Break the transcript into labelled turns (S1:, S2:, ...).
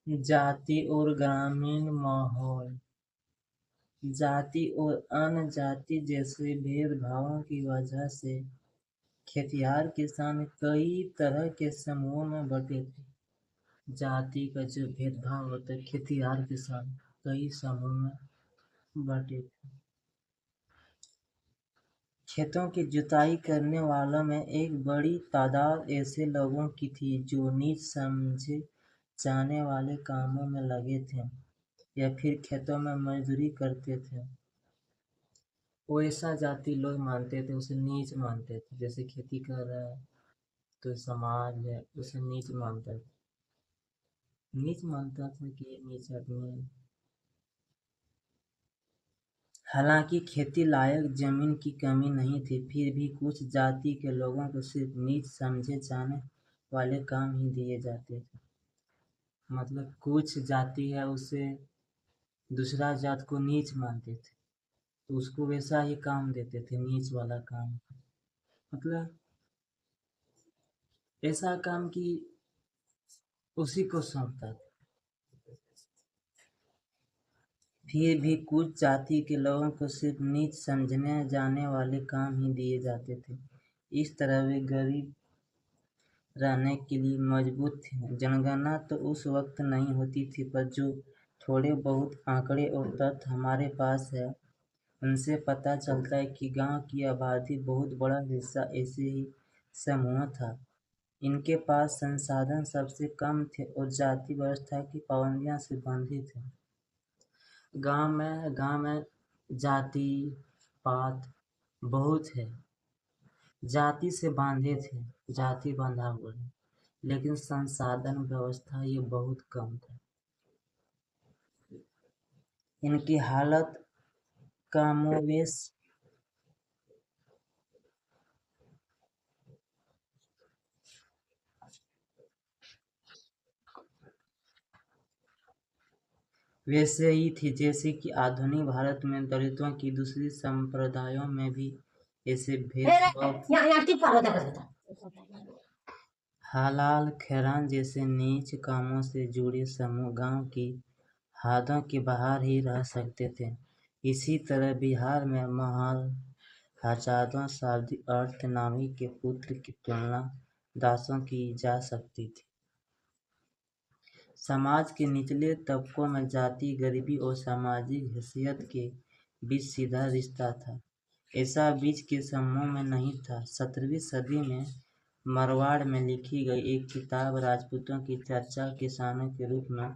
S1: जाति और ग्रामीण माहौल। जाति और अन्य जाति जैसे भेदभावों की वजह से खेतिहर किसान कई तरह के समूहों में बंटे थे। जाति का जो भेदभाव होता है, खेतिहर किसान कई समूह में बंटे थे। खेतों की जुताई करने वालों में एक बड़ी तादाद ऐसे लोगों की थी जो नीच समझे जाने वाले कामों में लगे थे या फिर खेतों में मजदूरी करते थे। वो ऐसा जाति लोग मानते थे, उसे नीच मानते थे। जैसे खेती कर रहा है तो समाज है उसे नीच मानता था, नीच मानता था कि ये नीच आदमी है। हालांकि खेती लायक जमीन की कमी नहीं थी, फिर भी कुछ जाति के लोगों को सिर्फ नीच समझे जाने वाले काम ही दिए जाते थे। मतलब कुछ जाति है उसे दूसरा जात को नीच मानते थे तो उसको वैसा ही काम देते थे, नीच वाला काम। मतलब ऐसा काम कि उसी को सौंपता था। फिर भी कुछ जाति के लोगों को सिर्फ नीच समझने जाने वाले काम ही दिए जाते थे। इस तरह वे गरीब रहने के लिए मजबूर थे। जनगणना तो उस वक्त नहीं होती थी, पर जो थोड़े बहुत आंकड़े और तथ्य हमारे पास है उनसे पता चलता है कि गांव की आबादी बहुत बड़ा हिस्सा ऐसे ही समूह था। इनके पास संसाधन सबसे कम थे और जाति व्यवस्था की पाबंदियों से बंधे थे। गांव में जाति पात बहुत है, जाति से बांधे थे, जाति बंधा हुआ है, लेकिन संसाधन व्यवस्था ये बहुत कम था। इनकी हालत कमोबेश वैसे ही थी जैसे कि आधुनिक भारत में दलितों की दूसरी संप्रदायों में भी ऐसे भेदभाव। हलाल खैरान जैसे नीच कामों से जुड़े समूह गांव की हदों के बाहर ही रह सकते थे। इसी तरह बिहार में महल हजारों शाब्दिक अर्थ नामी के पुत्र की तुलना दासों की जा सकती थी। समाज के निचले तबकों में जाति, गरीबी और सामाजिक हैसियत के बीच सीधा रिश्ता था। ऐसा बीच के समूह में नहीं था। 17वीं सदी में मारवाड़ में लिखी गई एक किताब राजपूतों की चर्चा किसानों के रूप में